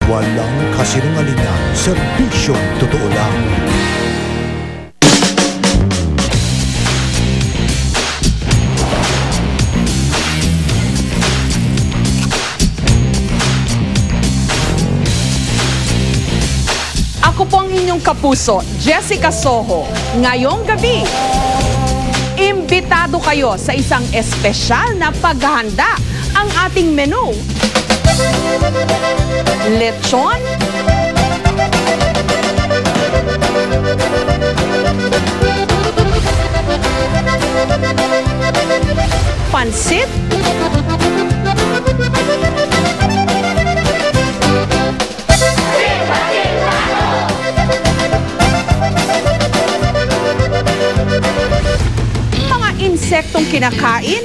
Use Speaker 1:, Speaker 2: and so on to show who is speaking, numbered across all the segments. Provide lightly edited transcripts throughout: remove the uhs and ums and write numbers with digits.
Speaker 1: Walang kasinungalingan, serbisyong totoo lang.
Speaker 2: Ako po ang inyong kapuso, Jessica Soho. Ngayong gabi, imbitado kayo sa isang espesyal na paghahanda. Ang ating menu, lechon, pansit, mga insektong kinakain,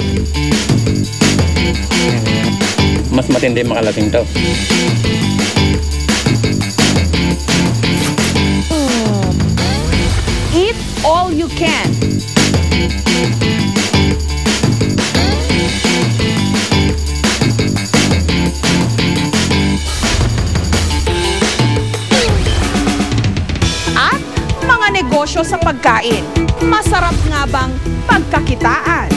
Speaker 3: mas matindi makalating to.
Speaker 2: eat all you can. At mga negosyo sa pagkain. Masarap nga bang pagkakitaan?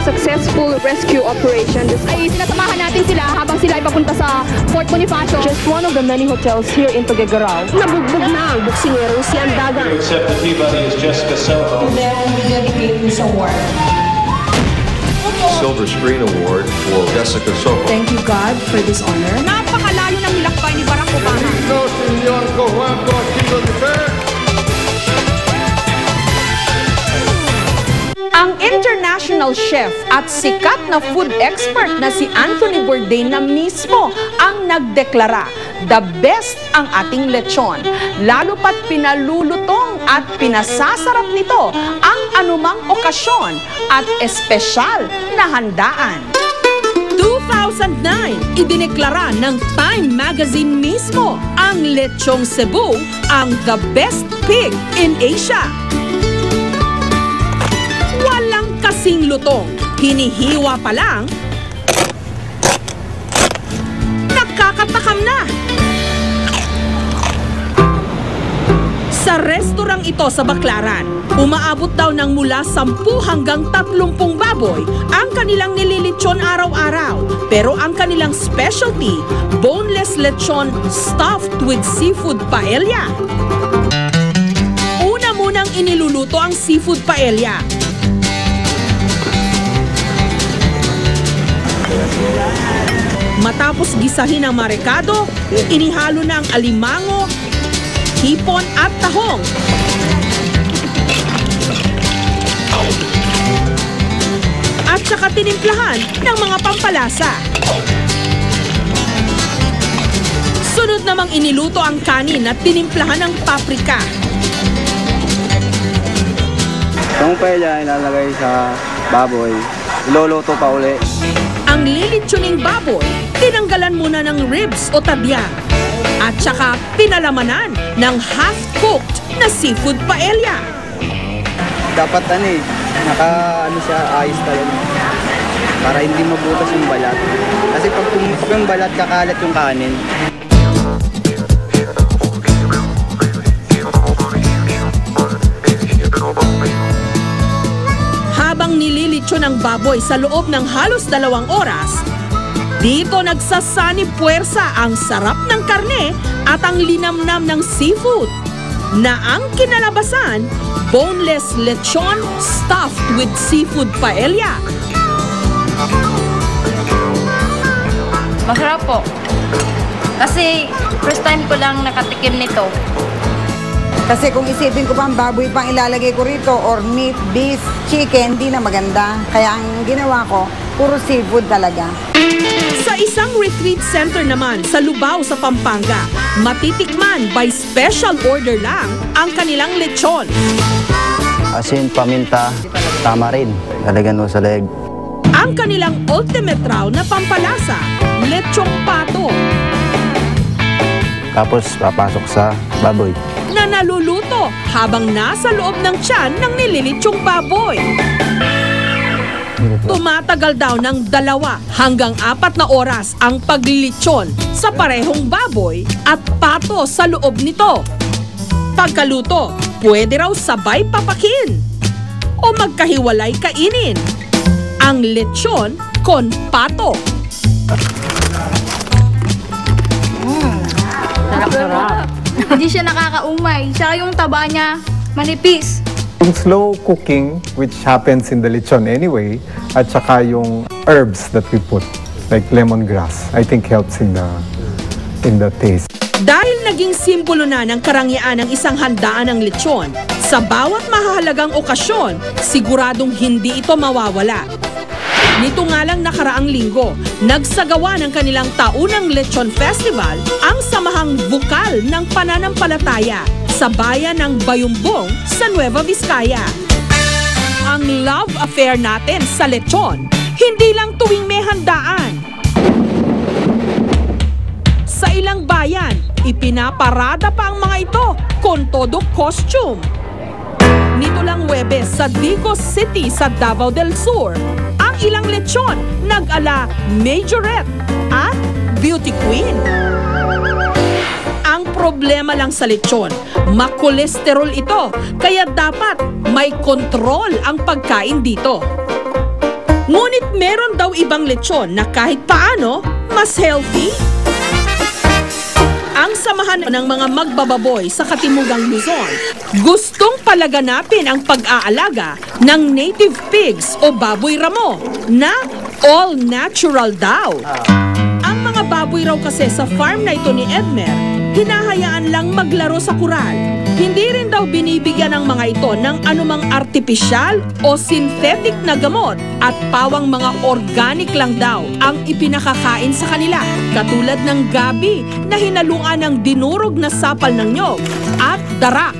Speaker 4: Successful rescue operation. Ay sinasamahan natin sila habang sila ay papunta sa Fort Bonifacio. Just one of the many hotels here in Tuguegarao. Nabugbog na ang buksingerong si Andagan.
Speaker 5: Accept the Peabody is Jessica Soho.
Speaker 6: Silver Screen Award for Jessica Soho.
Speaker 7: Thank you, God, for this honor.
Speaker 2: Napakalayo ng nilakbay ni Barack Obama. Ang international chef at sikat na food expert na si Anthony Bourdain na mismo ang nagdeklara, the best ang ating lechon. Lalo pat pinalulutong at pinasasarap nito ang anumang okasyon at espesyal na handaan. 2009, idineklara ng Time Magazine mismo ang lechong Cebu ang the best pig in Asia. Walang kasing lutong, hinihiwa pa lang, nakakatakam na. Sa restorang ito sa Baclaran, umaabot daw ng mula 10 hanggang 30 baboy ang kanilang nililitsyon araw-araw. Pero ang kanilang specialty, boneless lechon stuffed with seafood paella. Una munang iniluluto ang seafood paella. Matapos gisahin ang marekado, inihalo na ang alimango, hipon at tahong. At saka tinimplahan ng mga pampalasa. Sunod namang iniluto ang kanin at tinimplahan ng paprika.
Speaker 8: Yung paella ilalagay sa baboy, iluluto pa uli.
Speaker 2: Ang lilitsuning baboy, tinanggalan muna ng ribs o tabyang. At saka pinalamanan ng half-cooked na seafood paella.
Speaker 8: Dapat naka siya, ayos talaga. Para hindi mabutas yung balat. Kasi pag pumipok yung balat, kakalat yung kanin.
Speaker 2: Habang nililitsyon ang baboy sa loob ng halos 2 oras, dito nagsasanib puwersa ang sarap ng karne at ang linamnam ng seafood na ang kinalabasan, boneless lechon stuffed with seafood paella.
Speaker 9: Masarap po. Kasi first time ko lang nakatikim nito.
Speaker 7: Kasi kung isipin ko pa ang baboy pang ilalagay ko rito or meat, beef, chicken, di na maganda. Kaya ang ginawa ko, puro seafood talaga.
Speaker 2: Sa isang retreat center naman sa Lubao sa Pampanga, matitikman by special order lang ang kanilang lechon.
Speaker 8: Asin, paminta, tamarin. Lalagyan mo sa leg.
Speaker 2: Ang kanilang ultimate raw na pampalasa, lechong pato.
Speaker 8: Tapos papasok sa baboy.
Speaker 2: Na naluluto habang nasa loob ng tiyan ng nililitsyong baboy. Tumatagal daw ng 2 hanggang 4 na oras ang paglilitsyon sa parehong baboy at pato sa loob nito. Pagkaluto, pwede raw sabay papakin o magkahiwalay kainin. Ang lechon con pato.
Speaker 9: Sarap. Hindi siya nakakaumay. Tsaka yung taba niya, manipis.
Speaker 10: Yung slow cooking, which happens in the lechon anyway, at saka yung herbs that we put, like lemongrass, I think helps in the taste.
Speaker 2: Dahil naging simbolo na ng karangyaan ng isang handaan ng lechon, sa bawat mahalagang okasyon, siguradong hindi ito mawawala. Nito nga lang nakaraang linggo, nagsagawa ng kanilang taunang Lechon Festival ang Samahang Bukal ng Pananampalataya sa bayan ng Bayumbong sa Nueva Vizcaya. Ang love affair natin sa lechon, hindi lang tuwing may handaan. Sa ilang bayan, ipinaparada pa ang mga ito con todo costume. Nito lang Huwebes sa Digos City sa Davao del Sur, ang ilang lechon nag-ala Majorette at Beauty Queen. Ang problema lang sa lechon, makolesterol ito, kaya dapat may kontrol ang pagkain dito. Ngunit meron daw ibang lechon na kahit paano mas healthy. Ang samahan ng mga magbababoy sa Katimugang Luzon, gustong palaganapin ang pag-aalaga ng native pigs o baboy ramo na all natural daw. Ang mga baboy raw kasi sa farm na ito ni Edmer, hinahayaan lang maglaro sa kural. Hindi rin daw binibigyan ng mga ito ng anumang artipisyal o synthetic na gamot at pawang mga organic lang daw ang ipinakakain sa kanila. Katulad ng gabi na hinaluan ng dinurog na sapal ng nyog at darak.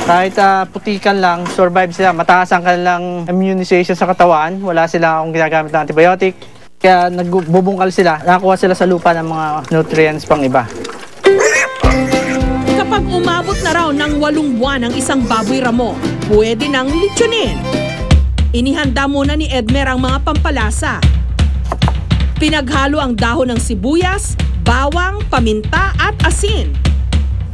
Speaker 8: Kahit putikan lang, survive sila. Mataas ang kanilang immunization sa katawan. Wala silang ginagamit ng antibiotic. Kaya nagbubungkal sila. Nakakuha sila sa lupa ng mga nutrients pang iba.
Speaker 2: Kapag umabot na raw ng 8 buwan ang isang baboy ramo, pwede nang lechonin. Inihanda muna ni Edmer ang mga pampalasa. Pinaghalo ang dahon ng sibuyas, bawang, paminta at asin.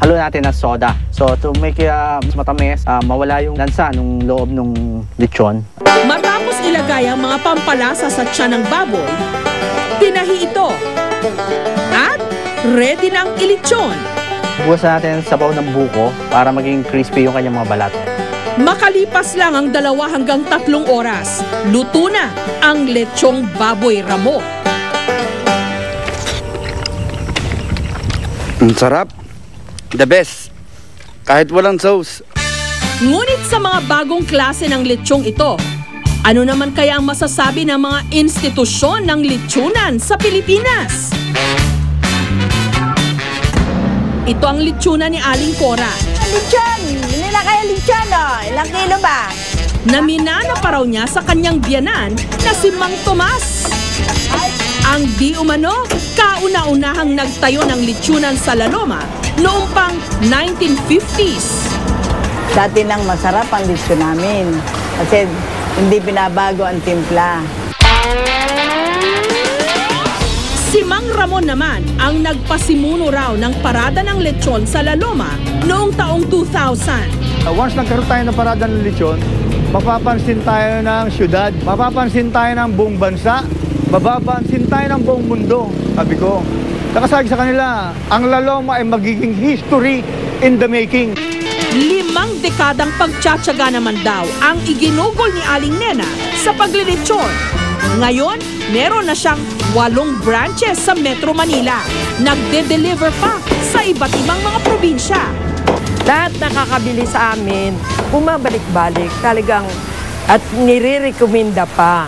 Speaker 8: Halo natin ng soda. So to make mas matamis, mawala yung lansa nung loob ng lechon.
Speaker 2: Matapos ilagay ang mga pampalasa sa tiyan ng baboy, tinahi ito. At ready na ang ilechon.
Speaker 8: Bukas natin sabaw ng buko para maging crispy yung kanyang mga balat.
Speaker 2: Makalipas lang ang 2 hanggang 3 oras, luto na ang lechong baboy ramo.
Speaker 11: Ang sarap. The best. Kahit walang sauce.
Speaker 2: Ngunit sa mga bagong klase ng lechong ito, ano naman kaya ang masasabi ng mga institusyon ng lechonan sa Pilipinas? Ito ang lechonan ni Aling Cora.
Speaker 7: Lechon! Hindi na kaya lechon, oh. Ilang kilo ba?
Speaker 2: Naminana pa raw niya sa kanyang biyanan na si Mang Tomas. Ang di umano, kauna-unahang nagtayo ng lechonan sa La Loma noong pang 1950s.
Speaker 7: Dati lang masarap ang lechon namin. Kasi hindi binabago ang timpla.
Speaker 2: Si Mang Ramon naman ang nagpasimuno raw ng parada ng lechon sa La Loma noong taong 2000.
Speaker 12: Once nagkaroon tayo ng parada ng lechon, mapapansin tayo ng syudad, mapapansin tayo ng buong bansa, mapapansin tayo ng buong mundo. Sabi ko, nakasabi sa kanila, ang La Loma ay magiging history in the making.
Speaker 2: 5 dekadang pagtsatsaga naman daw ang iginugol ni Aling Nena sa paglilechon. Ngayon, meron na siyang 8 branches sa Metro Manila. Nagde-deliver pa sa iba't ibang mga probinsya.
Speaker 13: Lahat nakakabili sa amin, bumabalik-balik, talagang at nire-recommenda pa.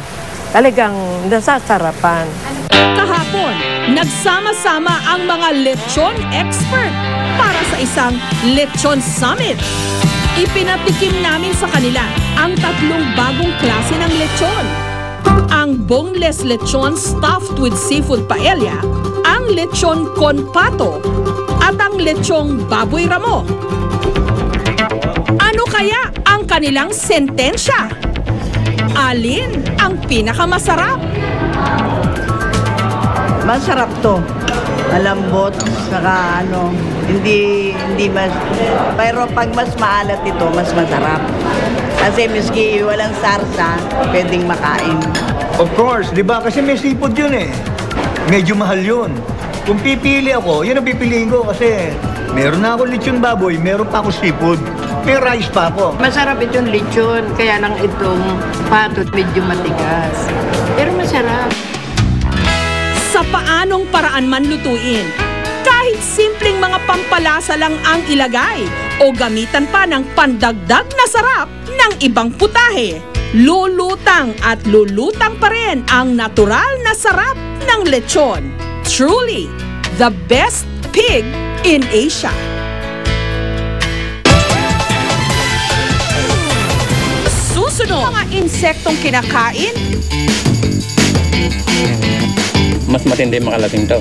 Speaker 13: Talagang nasasarapan.
Speaker 2: Kahapon, nagsama-sama ang mga lechon expert para sa isang lechon summit. Ipinatikim namin sa kanila ang 3 bagong klase ng lechon. Ang boneless lechon stuffed with seafood paella, ang lechon con pato, at ang lechong baboy ramo. Ano kaya ang kanilang sentensya? alin ang pinakamasarap?
Speaker 14: Masarap to. Malambot, saka hindi mas, pero pag mas maalat ito, mas masarap. Kasi miski walang sarsa, pwedeng makain.
Speaker 12: Of course, di ba? Kasi may seafood yun eh. Medyo mahal yun. Kung pipili ako, yun ang pipiliin ko kasi meron na ako lechon baboy, meron pa ako seafood. May rice pa ako.
Speaker 13: Masarap itong lechon, kaya lang itong patot medyo matigas. Pero masarap.
Speaker 2: Sa paanong paraan man lutuin, kahit simpleng mga pampalasa lang ang ilagay o gamitan pa ng pandagdag na sarap ng ibang putahe, lulutang at lulutang pa rin ang natural na sarap ng lechon. Truly, the best pig in Asia. Susunod, mga insektong kinakain,
Speaker 3: Mas matindi makalating to.